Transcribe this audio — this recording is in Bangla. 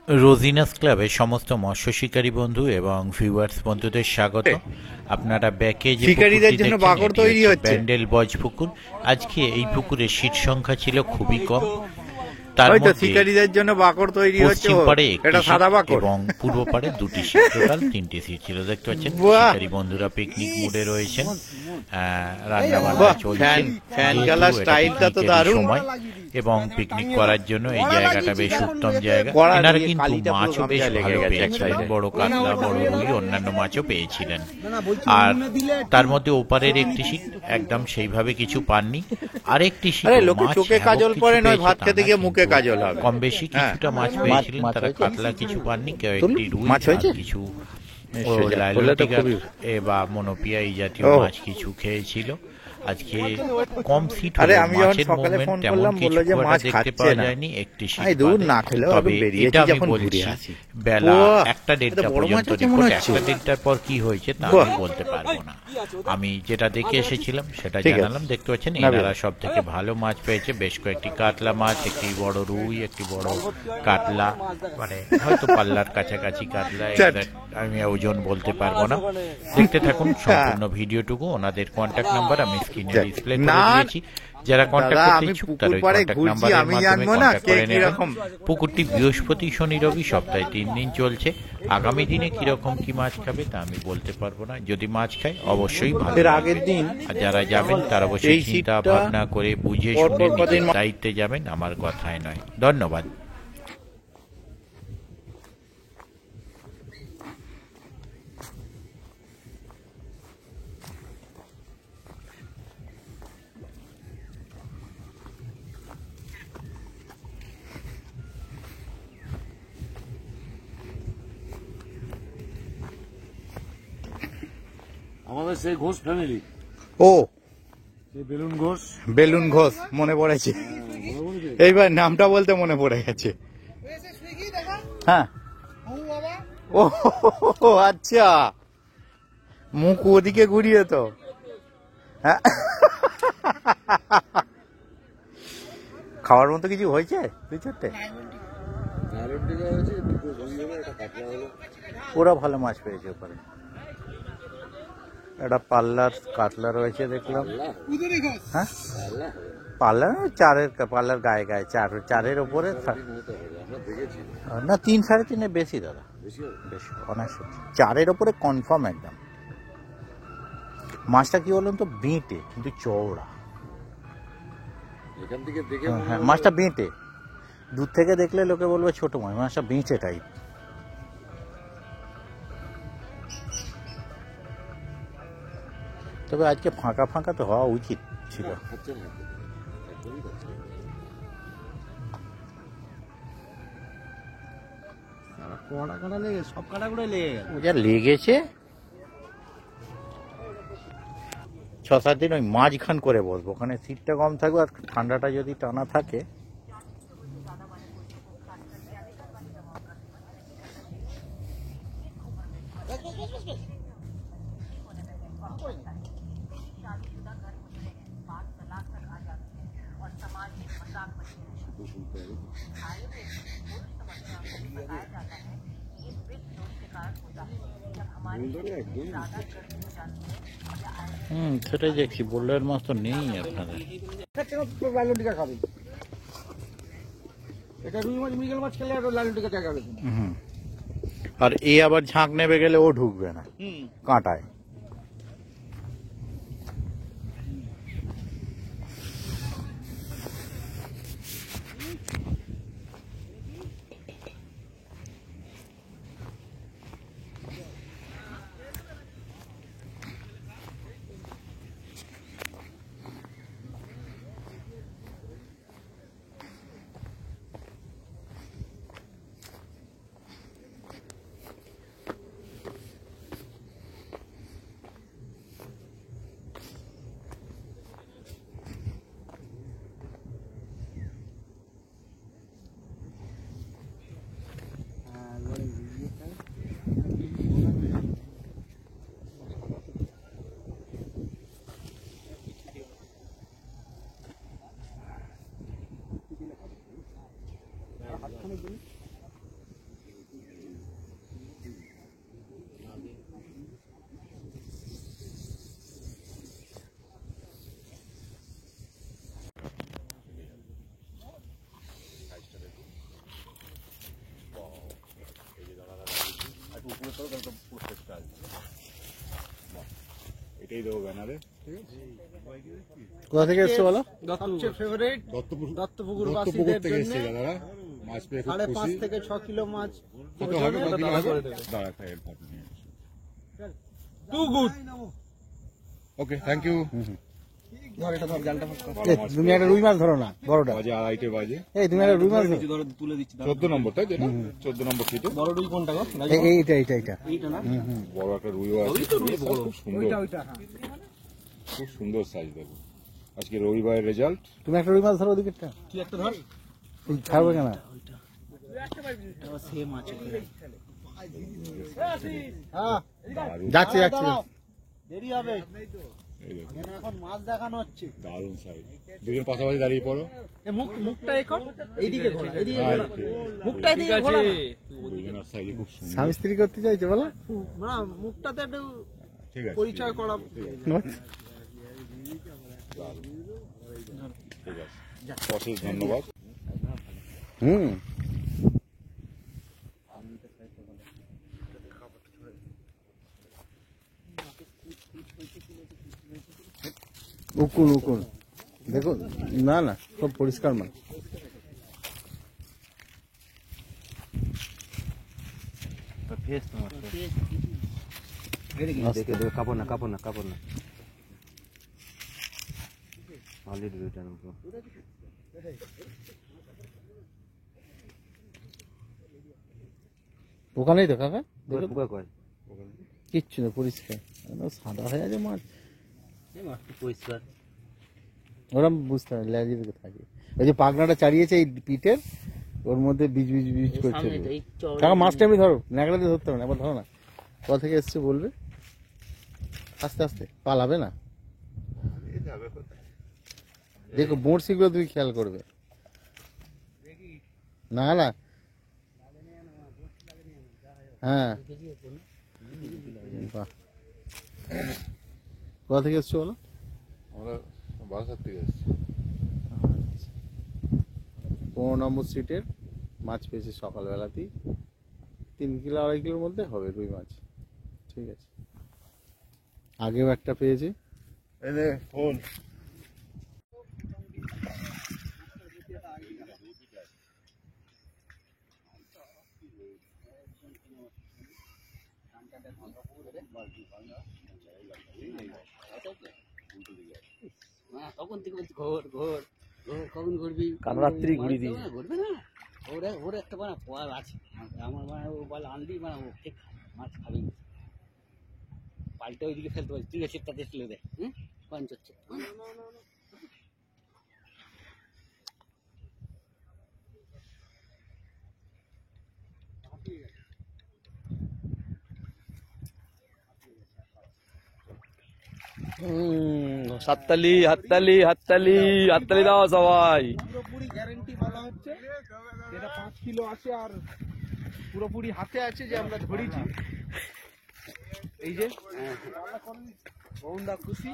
রোজিনাস ক্লাবের সমস্ত মৎস্য শিকারী বন্ধু এবং ভিউয়ার্স বন্ধুদের স্বাগত। আপনারা ব্যাকে যে শিকারীদের পুকুরটি জন্য দেখছেন বাকর এটি তৈরি হচ্ছে হচ্ছে। ব্যান্ডেল বজ পুকুর। আজকে এই পুকুরের সিট সংখ্যা ছিল খুবই কম। তার হয়তো মধ্যে শিকারীদের জন্য বাকর তৈরি হচ্ছে। পশ্চিম পাড়ে একটি এটা সিট সাদা বাকর এবং পূর্ব পাড়ে দুটি সিট, টোটাল 3টি সিট ছিল। দেখতে পাচ্ছেন বাহ! শিকারী বন্ধুরা পিকনিক মুডে রয়েছেন। রান্না বান্না বাহ! চলছে। ফ্যান যেহেতু জ্বালার এটা স্টাইলটা তো পিকনিকেরই দারুণ। সময় এবং পিকনিক করার জন্য এই জায়গাটা বেশ উত্তম জায়গা। কড়া এনারা দিয়ে কিন্তু কালিটা পুরো মাছও বেশ গামছায় লেগে ভালো গেছে পেয়েছিলেন, এক সাইডে। বড় কাতলা, বড় রুই, অন্যান্য মাছও পেয়েছিলেন। আর তার মধ্যে ওপারের একটি সিট একদম সেইভাবে কিছু পাননি। আরেকটি সিট আরে লোকে চোখে কাজল পরে নয়, ভাত খেতে গিয়ে মুখে কাজল হবে। কম বেশি হ্যাঁ। কিছুটা মাছ পেয়েছিলেন তারা, কাতলা কিছু পাননি, কেউ একটি রুই মাছ হয়েছে? আর কিছু হলে তো লাইলটিকার খুবই- বা মনোপিয়া এই জাতীয় ও। মাছ কিছু খেয়েছিল। আজকে কম সিট আরে হলেও আমি যখন মাছের সকালে মুভমেন্ট ফোন তেমন করলাম, কিছু বললো যে খুব একটা মাছ দেখতে খাচ্ছে পাওয়া না। যায়নি একটি সিট এই দূর বাদে। না খেলেও তবে একদম বেরিয়েছি এটা আমি যখন ঘুরে বলছি আসি। বেলা বাহ! 1টা এটা 1:30 বড় মাছ পর্যন্ত আছে মনে রিপোর্ট। হচ্ছে। 1টা 1:30টার পর কি হয়েছে তা বাহ! আমি বলতে পারবো না। আমি যেটা দেখে এসেছিলাম সেটা ঠিক আছে। জানালাম। দেখতে পাচ্ছেন না, এনারা সব থেকে ভালো মাছ পেয়েছে। বেশ কয়েকটি কাতলা মাছ, একটি বড় রুই, একটি বড় কাতলা, মানে হয়তো পাল্লার কাছাকাছি কাতলা। exact আমি ওজন বলতে পারবো না। দেখতে থাকুন সম্পূর্ণ ভিডিওটুকু। ওনাদের কন্ট্যাক্ট নাম্বার আমি স্ক্রিনে যাক। ডিসপ্লে করে না, দিয়েছি। যারা কন্ট্যাক্ট দাদা, করতে আমি ইচ্ছুক পুকুর তারা ওই পাড়ে কন্ট্যাক্ট ঘুরছি, নাম্বারের আমি মাধ্যমে জানবো না কন্ট্যাক্ট কে করে কি নেবেন। রকম। পুকুরটি বৃহস্পতি, শনি, রবি সপ্তাহে 3 দিন চলছে। আগামী দিনে কিরকম কি মাছ খাবে তা আমি বলতে পারবো না। যদি মাছ খায় অবশ্যই ভালো এর লাগবে। আগের দিন আর যারা যাবেন তারা অবশ্যই এই চিন্তা সিটটা ভাবনা করে বুঝে শুনে পরপর কদিন নিজের দায়িত্বে যাবেন, আমার কথায় নয়। ধন্যবাদ। আমাদের সেই ঘোষ ফ্যামিলি, ও সেই বেলুন ঘোষ। বেলুন ঘোষ মনে পড়েছে। এইবার নামটা বলতে মনে পড়ে গেছে। হ্যাঁ, ও আচ্ছা, মুখ ওদিকে ঘুরিয়ে তো। হ্যাঁ, খাওয়ার মতো কিছু হয়েছে দুই চারটে? ওরা ভালো মাছ পেয়েছে ওপরে। একটা পাল্লার কাতলা রয়েছে দেখলাম। হ্যাঁ, পাল্লা পাল্লার গায়ে গায়ে চারের ওপরে না, 3 3.5 বেশি দাদা, বেশি অনায়াসে 4-এর ওপরে কনফার্ম একদম। মাছটা কি বলুন তো, বেঁটে কিন্তু চওড়া। এখান থেকে দেখে হ্যাঁ, মাছটা বেঁটে। দূর থেকে দেখলে লোকে বলবে ছোট মাছ, মাছটা বেঁচে টাইপ। তবে আজকে ফাঁকা ফাঁকা তো হওয়া উচিত ছিল। খাচ্ছে না, একদমই খাচ্ছে না। সব কাটাগুলো লেগে গেল। ও যা লেগেছে, 6-7 দিন ওই মাঝখান করে বসবো, ওখানে সিটটা কম থাকবে আর ঠান্ডাটা যদি টানা থাকে। সেটাই দেখছি, বোল্ডার মাছ তো নেই আপনাদের। লালন টিকা খাবে, এটা রুই মাছ মৃগেল মাছ খেলে আর লালন টিকা চাকাবে। আর এ আবার ঝাঁক নেবে গেলে ও ঢুকবে না কাঁটায়। এটাই দেবো ব্যানারে। কোথা থেকে এসছো বলো? সবচেয়ে ফেভারিট দত্তপুকুর বাসীদের থেকে জন্য এসছে দাদারা, মাছ পেয়ে খুব 5.5 খুশি। থেকে 6 কিলো মাছ কত হবে? কত কিলো হবে? দাঁড়া, একটা হেল্প হবে নিয়ে আসো। Too good. Okay, thank you. ধর এটা ধর জালটা তুমি একটা রুই মাছ ধরো না, বড়টা। বাজে 2:30 বাজে। এই তুমি একটা রুই মাছ ধরো। ধরে তুলে দিচ্ছি। 14 নম্বর, তাই তো? 14 নম্বর ছিটে বড় রুই কোনটা গো? এইটা এইটা এইটা এইটা না? বড় একটা রুইও আছে, খুব সুন্দর, ওইটা হ্যাঁ। খুব সুন্দর সাইজ। দেখো আজকে রবিবারের রেজাল্ট। তুমি একটা রুই মাছ ধরো ওদিকেরটা। তুই একটা ধর। এই ছাড়বে কেন? এটা সেম আছে। যাচ্ছে যাচ্ছে। দেরি হবে। এই দেখো, এখন মাছ দেখানো হচ্ছে। দারুণ সাইজ। দুজন পাশাপাশি দাঁড়িয়ে পড়ো। মুখটা এখন এইদিকে ঘোরা, এইদিকে হ্যাঁ, ঘোরা। মুখটা এইদিকে ঘোরা। দুজনের সাইজে খুব সুন্দর। স্বামী স্ত্রী করতে চাইছো বলো? না মুখটাতে একটু ঠিক আছে, পরিচয় করা। ঠিক আছে, অশেষ ধন্যবাদ। হুম। উকুন উকুন দেখো, না না সব পরিষ্কার মাছ। কাপড় না অলরেডি রিটার্ন করো। ওখানেই তো কাকা দেখো, কয় কিচ্ছু না, পরিষ্কার একদম সাদা হয়ে আছে মাছ। পরিষ্কার। ওরম বুঝতে হবে, লেজি দিকে থাকে। ওই যে পাখনাটা চারিয়েছে এই পিঠের, ওর মধ্যে বীজ বীজ বীজ করছে। কাকা মাছটা এমনি ধরো, ন্যাকড়া দিয়ে ধরতে হবে না, একবার ধরো না। কোথা থেকে এসছে বলবে, আস্তে আস্তে পালাবে না। দেখো বড়শিগুলো তুমি খেয়াল করবে। না না, হ্যাঁ বাহ। কোথা থেকে এসছো বলো? আমরা বাসার থেকে এসেছি। 15 নম্বর সিটের মাছ পেয়েছি সকালবেলাতেই, 3 কিলো 2.5 কিলোর মধ্যে হবে রুই মাছ। ঠিক আছে, আগেও একটা পেয়েছি। ফোন তখন থেকে বলছি ঘোর ঘোর ঘোর, কখন ঘুরবি? কাল রাত্রি ঘুরিয়ে দিই। ঘুরবে না, ওর একটা মানে পোয়াল আছে আমার, মানে ও বলে আনলি মানে ও ঠিক মাছ খাবি, পাল্টে ওইদিকে ফেলতে পারছি। তুই এসে তাদের ফেলে দে। হ্যাঁ পাঞ্চ হচ্ছে। হাততালি হাততালি হাততালি হাততালি দাও সবাই। পুরোপুরি গ্যারেন্টি বলা হচ্ছে, এটা 5 কিলো আছে আর পুরোপুরি হাতে আছে যে আমরা ধরেছি। এই যে বন্ধা খুশি।